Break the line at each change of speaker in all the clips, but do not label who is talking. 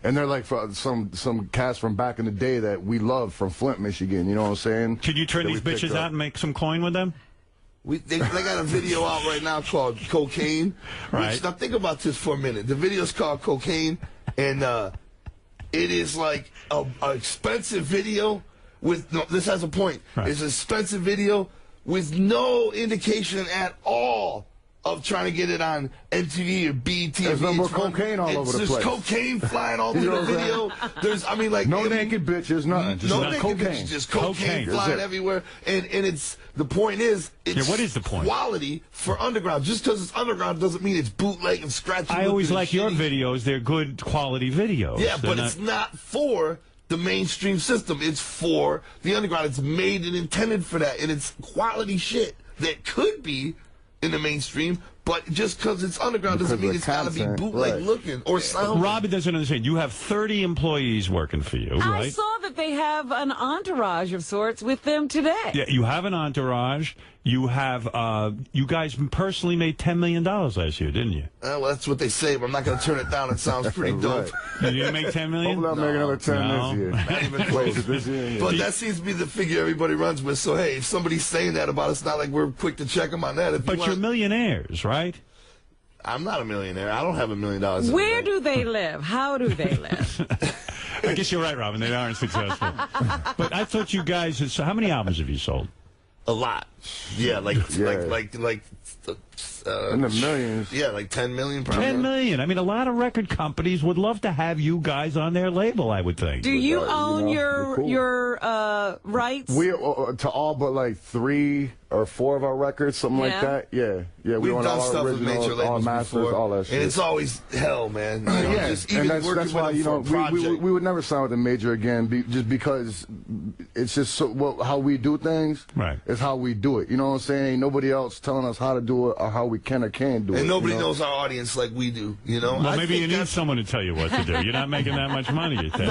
And they're like some cats from back in the day that we loved from Flint, Michigan. You know what I'm saying?
Can you turn these bitches out and make some coin with them?
They got a video out right now called Cocaine.
Right.
Now think about this for a minute. The video's called Cocaine, and it is like a expensive video with this has a point.
Right.
It's an expensive video with no indication at all of trying to get it on MTV or BET.
There's no more cocaine all over the place.
There's cocaine flying all over the video. There's, I mean, like
no naked bitches, nothing. Just
no naked
cocaine.
bitches, just cocaine flying everywhere. And it's the point is, it's
what is the point?
Quality for underground. Just because it's underground doesn't mean it's bootleg and scratchy.
I always like your
shitty.
videos. They're good quality videos.
Yeah,
They're
but it's not for the mainstream system. It's for the underground. It's made and intended for that, and it's quality shit that could be in the mainstream, but just because it's underground doesn't mean it's got to be bootleg looking or sound.
Robin doesn't understand. You have 30 employees working for you, right?
I saw that they have an entourage of sorts with them today.
Yeah, you have an entourage. You have, you guys personally made $10 million last year, didn't you?
Well, that's what they say, but I'm not going to turn it down. It sounds pretty dope.
You didn't make $10 million?
Hopefully I'll make another 10
Not even close.
this year. Yeah.
But that seems to be the figure everybody runs with. So, hey, if somebody's saying that about us, not like we're quick to check them on that.
But you're millionaires, right?
I'm not a millionaire. I don't have $1 million.
Where do they live? How do they live?
I guess you're right, Robin. They aren't successful. But I thought you guys, so how many albums have you sold?
A lot. Yeah, like
in the millions.
Yeah, like 10 million. Probably.
10 million. I mean, a lot of record companies would love to have you guys on their label, I would think.
Do you own your rights?
We to all but like 3 or 4 of our records, something like that. Yeah, yeah.
We've
own
done
all
stuff with major
originals, all
labels
masters,
before,
all that shit.
and it's always hell, man. You know,
yeah,
just even
and that's why we would never sign with a major again, just because it's just how we do things.
Right.
Is how we do it. You know what I'm saying? Ain't nobody else telling us how to do it or how we can or can't do it.
And nobody knows our audience like we do. You know.
Well, maybe you need someone to tell you what to do. You're not making that much money. You think?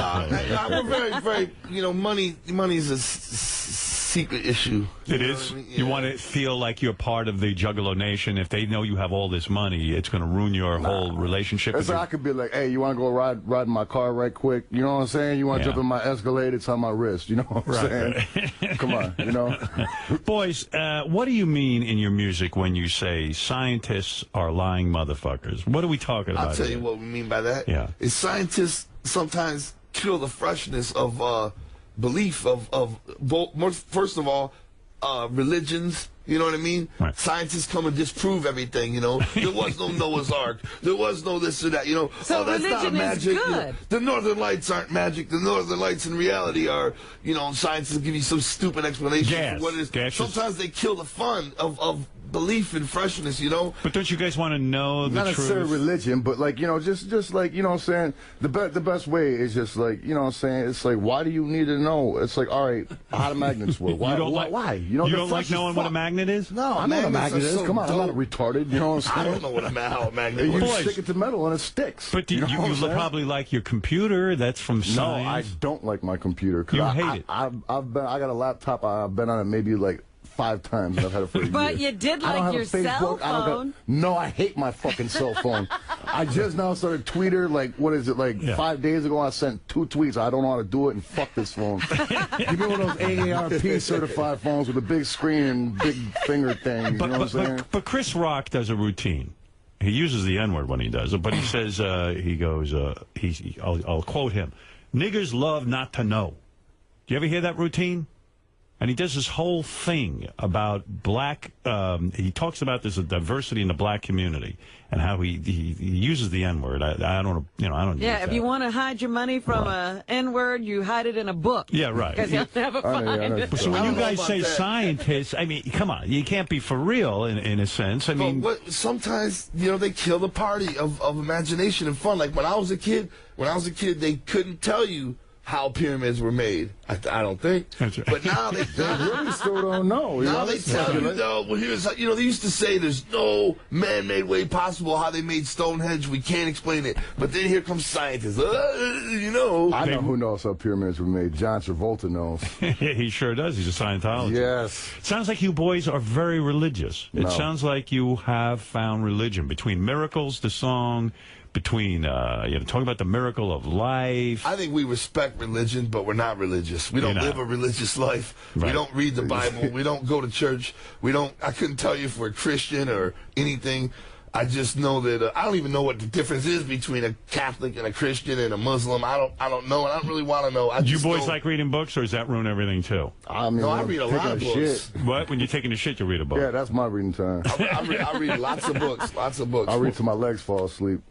We're very, very. You know, money is a secret issue.
It is.
I mean? Yeah.
You want to feel like you're part of the Juggalo Nation. If they know you have all this money, it's going to ruin your whole relationship.
It's like I could be like, hey, you want to go ride in my car right quick? You know what I'm saying? You want to jump in my Escalade? It's on my wrist. You know what I'm saying? Right. Come on, you know.
Boys, what do you mean in your music when you say scientists are lying motherfuckers? What are we talking about?
I'll tell you what we mean by that.
Yeah.
Is scientists sometimes kill the freshness of belief of both. First of all, religions. You know what I mean?
Right.
Scientists come and disprove everything. You know, there was no Noah's Ark. There was no this or that. You know,
so
that's not magic.
Is good.
You know, the Northern Lights aren't magic. The Northern Lights in reality are, you know, scientists give you some stupid explanation for what it is.
Gaseous.
Sometimes they kill the fun of belief and freshness, you know.
But don't you guys want to know the truth?
Not necessarily religion, but like, you know, just like, you know what I'm saying, the best way is just like, you know what I'm saying, it's like, why do you need to know? It's like, all right, how do magnets work? Why? Why?
You don't like knowing what a magnet is?
No, I know what a magnet is. Come on, I'm not retarded. You know what I'm saying?
I don't know how a magnet works.
You stick it to metal and it sticks.
But you probably like your computer. That's from science.
No, I don't like my computer.
You hate it.
I got a laptop. I've been on it maybe like 5 times, and I've had it for a year.
But you did like your cell phone.
No, I hate my fucking cell phone. I just now started Twitter, like, what is it, like 5 days ago I sent 2 tweets. I don't know how to do it, and fuck this phone. Give me one of those AARP certified phones with a big screen and big finger things, you know what I'm saying?
But Chris Rock does a routine. He uses the N-word when he does it, but he says, he goes, I'll quote him, "Niggers love not to know." Do you ever hear that routine? And he does this whole thing about black. He talks about there's a diversity in the black community and how he uses the N-word. I don't, you know, I don't.
Yeah, if you want to hide your money from a N-word, you hide it in a book.
Yeah, right.
Because you'll never find it.
So when you guys say scientists, I mean, come on, you can't be for real in a sense. I mean,
sometimes you know they kill the party of imagination and fun. Like when I was a kid, they couldn't tell you how pyramids were made. I don't think.
That's right.
But now they
really still don't know.
Now they tell you, no, well, here's how, you know, they used to say there's no man-made way possible how they made Stonehenge. We can't explain it. But then here comes scientists. You know.
I know who knows how pyramids were made. John Travolta knows.
He sure does. He's a Scientologist.
Yes.
It sounds like you boys are very religious. It sounds like you have found religion between Miracles, the song, between, talking about the miracle of life.
I think we respect religion, but we're not religious. We don't live a religious life. Right. We don't read the Bible. We don't go to church. I couldn't tell you if we're Christian or anything. I just know that I don't even know what the difference is between a Catholic and a Christian and a Muslim. I don't know, and I don't really want to know.
Do you boys like reading books, or does that ruin everything too?
I mean, I read a lot of books.
What? When you're taking a shit, you read a book?
Yeah, that's my reading time.
I read lots of books. Lots of books.
I read till my legs fall asleep.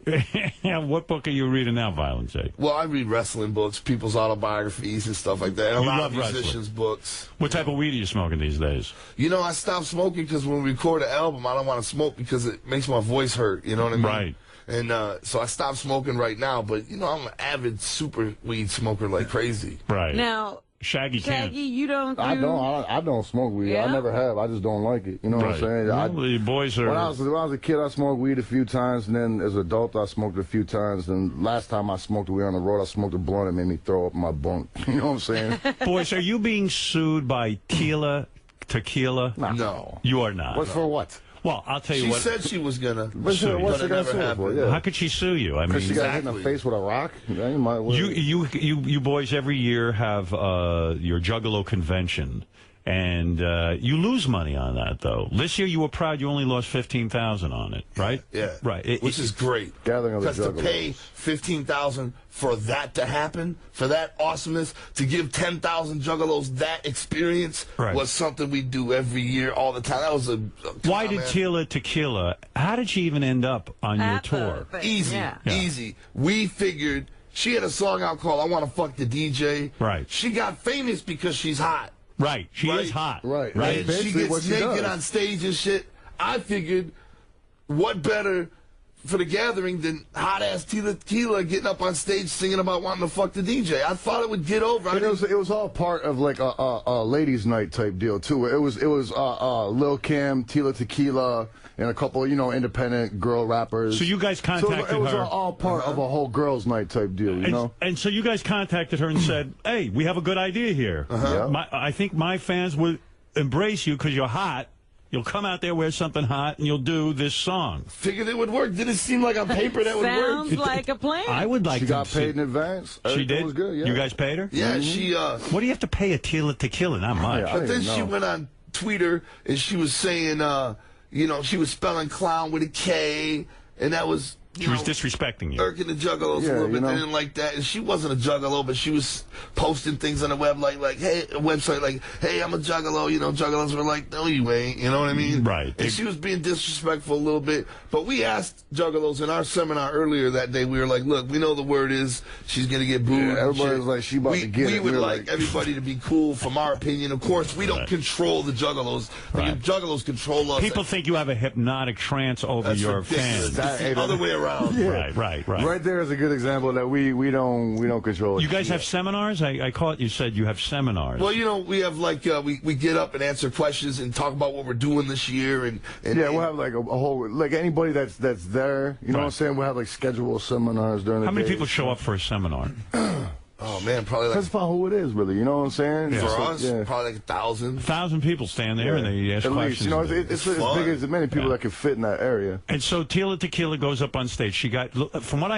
What book are you reading now, Violent J?
Well, I read wrestling books, people's autobiographies, and stuff like that. And a lot of musicians' books.
What type of weed are you smoking these days?
I stopped smoking because when we record an album, I don't want to smoke because it makes my voice hurt. You know what I mean?
Right.
And so I stopped smoking right now, but I'm an avid super weed smoker like crazy.
Right.
Now,
Shaggy can't.
you don't.
I don't smoke weed.
Yeah?
I never have. I just don't like it. You know what I'm saying?
Well, the boys are.
When I was a kid, I smoked weed a few times, and then as an adult, I smoked a few times. And last time I smoked weed on the road, I smoked a blunt and made me throw up in my bunk. You know what I'm saying?
Boys, are you being sued by Tequila?
No.
You are not.
What for what?
Well, I'll tell you what.
She said she was gonna.
What's she gonna sue for? Yeah.
How could she sue you? I mean,
she got hit in the face with a rock. Yeah,
you boys every year have your Juggalo convention, and you lose money on that though. This year you were proud you only lost $15,000 on it, right?
Yeah,
right.
Which is great.
Gathering of the
Juggalos. To pay $15,000 for that to happen, for that awesomeness, to give 10,000 Juggalos that experience was something we do every year, all the time. That was
Why did Tequila? How did she even end up on your tour?
Easy. We figured she had a song out called "I Want to Fuck the DJ."
Right.
She got famous because she's hot.
Right. She is hot.
Right.
And she gets naked on stage and shit. I figured, what better for the gathering than hot-ass Tequila getting up on stage singing about wanting to fuck the DJ. I thought it would get over.
It was all part of like a ladies' night type deal too. It was Lil Kim, Tequila, and a couple independent girl rappers.
So you guys contacted her.
It was all part of a whole girls' night type deal, you know.
And so you guys contacted her and said, "Hey, we have a good idea here. I think my fans will embrace you because you're hot. You'll come out there, wear something hot, and you'll do this song."
Figured it would work. Didn't seem like on paper that would work.
Sounds like a plan.
I would like
she
to
got paid in advance.
She did?
Was good, yeah.
You guys paid her?
Yeah, she...
What do you have to pay a Tequila? Not much.
But then she went on Twitter, and she was saying, she was spelling clown with a K, and that was...
She was disrespecting you.
Irking the Juggalos a little bit. They didn't like that. And she wasn't a Juggalo, but she was posting things on the web like, hey, a website like, hey, I'm a Juggalo. Juggalos were like, no, you ain't. You know what I mean?
Right.
And she was being disrespectful a little bit. But we asked Juggalos in our seminar earlier that day, we were like, look, we know the word is she's going to get booed.
Yeah, everybody was like, she about to get it.
We would like everybody to be cool from our opinion. Of course, we don't control the Juggalos. The Juggalos control us.
People think you have a hypnotic trance over your fans.
It's the other way around.
Yeah. Right.
Right there is a good example that we don't control.
You guys have seminars? I caught you said you have seminars.
Well, we have like we get up and answer questions and talk about what we're doing this year and
we'll have like a whole like anybody that's there. You know what I'm saying? We'll have like scheduled seminars during the day.
How many people show up for a seminar?
Oh man, probably like.
That's about who it is, really. You know what I'm saying?
For us, probably like 1,000.
1,000 people stand there and they ask questions.
At least, it's as big as many people that can fit in that area.
And so Tequila goes up on stage. She got, from what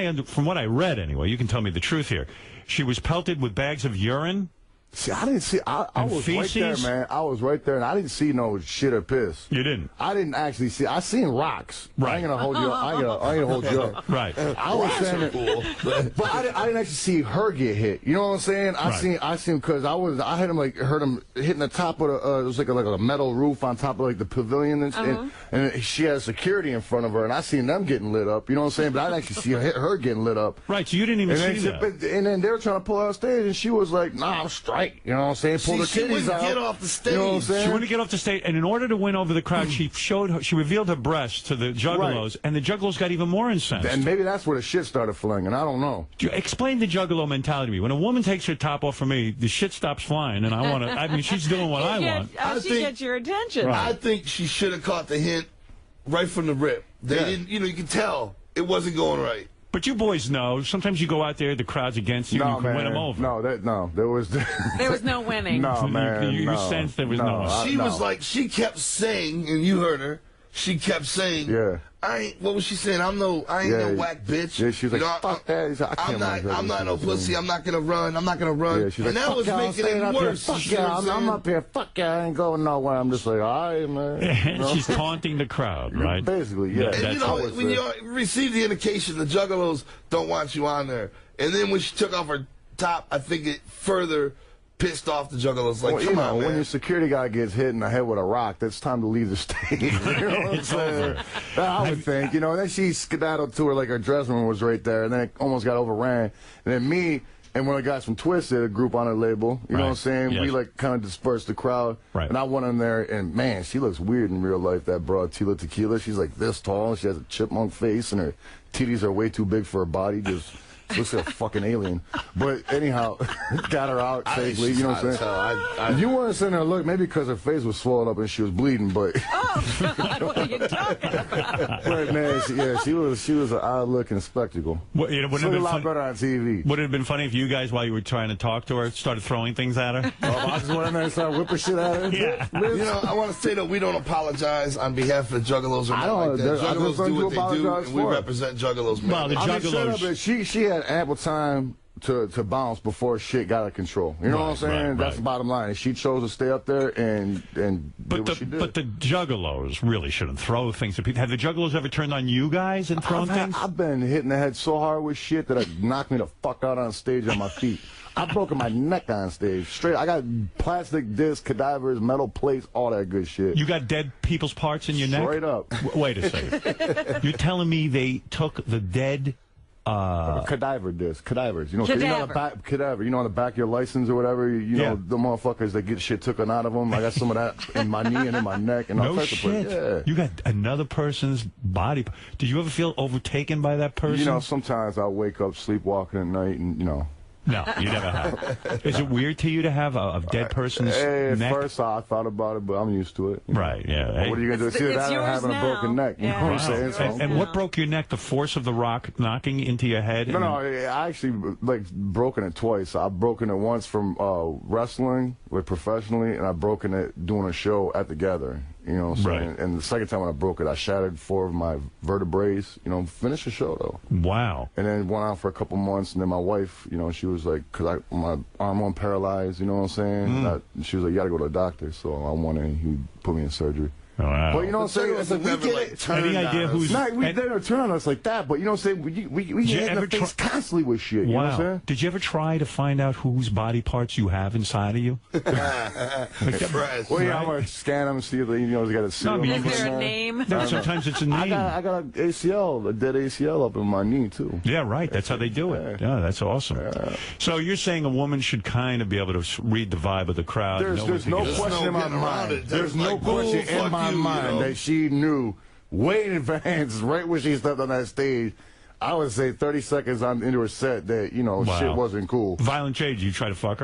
I read anyway, you can tell me the truth here. She was pelted with bags of urine.
See, I didn't see. I was feces? Right there, man. I was right there, and I didn't see no shit or piss.
You didn't?
I didn't actually see. I seen rocks.
Right.
I ain't gonna hold you. I ain't gonna hold you up.
Right.
I was saying it, cool. but I didn't actually see her get hit. You know what I'm saying? I seen because I heard him hitting the top of the. It was like a metal roof on top of like the pavilion, and she had security in front of her, and I seen them getting lit up. You know what I'm saying? But I didn't actually see her getting lit up.
Right. So you didn't even see that.
And then they were trying to pull her off stage, and she was like, "Nah, I'm straight." You know what I'm saying? Pull her titties out.
Get off the stage.
You know what I'm saying?
She wanted to get off the stage, and in order to win over the crowd, she revealed her breasts to the Juggalos, and the Juggalos got even more incensed.
And maybe that's where the shit started flying, and I don't know.
Explain the Juggalo mentality to me. When a woman takes her top off for me, the shit stops flying, and I want to. I mean, she's doing what I want.
She gets your attention.
Right. I think she should have caught the hint right from the rip. They didn't. You can tell it wasn't going right.
But you boys know, sometimes you go out there, the crowd's against you, and you can win them over.
There was
no winning.
No, man.
You sensed there was no.
She was like, she kept saying, and you heard her, she kept saying, what was she saying? I ain't no whack bitch.
Yeah, she was like, fuck that. He's like,
I'm not no pussy. I'm not gonna run.
Yeah, she's
and
like,
that was making it worse.
Fuck yeah, I'm up here. Fuck yeah, I ain't going nowhere. I'm just like, all right, man.
And she's taunting the crowd, right?
Basically, yeah.
And when you receive the indication the Juggalos don't want you on there, and then when she took off her top, I think it further pissed off the Juggalos. Like, come on, man.
When your security guy gets hit in the head with a rock, that's time to leave the stage. You know what I'm saying? I would think. And then she skedaddled to her, like her dressing room was right there, and then it almost got overran. And then me and one of the guys from Twisted, a group on her label, you know what I'm saying? Yes. We like kind of dispersed the crowd.
Right.
And I went in there, and man, she looks weird in real life, that broad Tila Tequila. She's like this tall. She has a chipmunk face, and her titties are way too big for her body. Just looks like a fucking alien. But anyhow, got her out safely. You know what I'm saying? You want to send her a look, maybe because her face was swollen up and she was bleeding, but.
Oh, God, what are you talking about?
But man, she was an odd-looking spectacle.
Well, you know,
wouldn't have been a lot better on TV.
Would it have been funny if you guys, while you were trying to talk to her, started throwing things at her?
I just went in there and started whipping shit at her.
Yeah.
You know, I want to say that we don't apologize on behalf of the Juggalos or nothing like that. Juggalos do what they do, and we represent Juggalos. Man.
Well, the Juggalos.
She had ample time to bounce before shit got out of control. You know what I'm saying? That's the bottom line. She chose to stay up there and did what she did.
But the Juggalos really shouldn't throw things at people. Have the Juggalos ever turned on you guys and thrown things?
I've been hitting the head so hard with shit that it knocked me the fuck out on stage on my feet. I've broken my neck on stage. Straight. I got plastic discs, cadavers, metal plates, all that good shit.
You got dead people's parts in your neck?
Straight up.
Wait a second. You're telling me they took the dead...
cadaver disc, cadavers. You know,
Cadaver.
Cadaver. You know, on the back of your license or whatever. You know, the motherfuckers that get shit taken out of them. I got some of that in my knee and in my neck and all
no
types of places. Yeah.
You got another person's body. Did you ever feel overtaken by that person?
You know, sometimes I'll wake up sleepwalking at night and, you know.
No, you never have. Is it weird to you to have a dead person's neck?
At first I thought about it, but I'm used to it.
Right, yeah.
Hey. What are you going to do? See that or having a broken neck? You know what I'm saying?
And what broke your neck? The force of the rock knocking into your head?
No, I actually broken it twice. I've broken it once from wrestling professionally, and I've broken it doing a show at the Gather. You know what I'm saying? Right. And the second time when I broke it, I shattered 4 of my vertebrae. You know, finished the show, though.
Wow.
And then went on for a couple months, and then my wife, you know, she was like, because my arm wasn't paralyzed, you know what I'm saying? She was like, you got to go to a doctor. So I went in, and he put me in surgery.
Wow.
But you know what I'm saying? It's like, we get it.
Any idea who's...
No, they don't turn on us like that, but you know what I'm saying? We get in the face constantly with shit. You know what I'm saying?
Did you ever try to find out whose body parts you have inside of you?
Well, yeah, I'm going to scan them and see if they, you know, they got a seal.
Is there a name?
No, sometimes it's a name.
I got an ACL, a dead ACL up in my knee, too.
Yeah, right. That's how they do it. Yeah, that's awesome. Yeah. So you're saying a woman should kind of be able to read the vibe of the crowd?
There's no question in my mind. There's no question in my mind that she knew way in advance, right when she stepped on that stage. I would say 30 seconds into her set that, you know, shit wasn't cool.
Violent J, did you try to fuck her?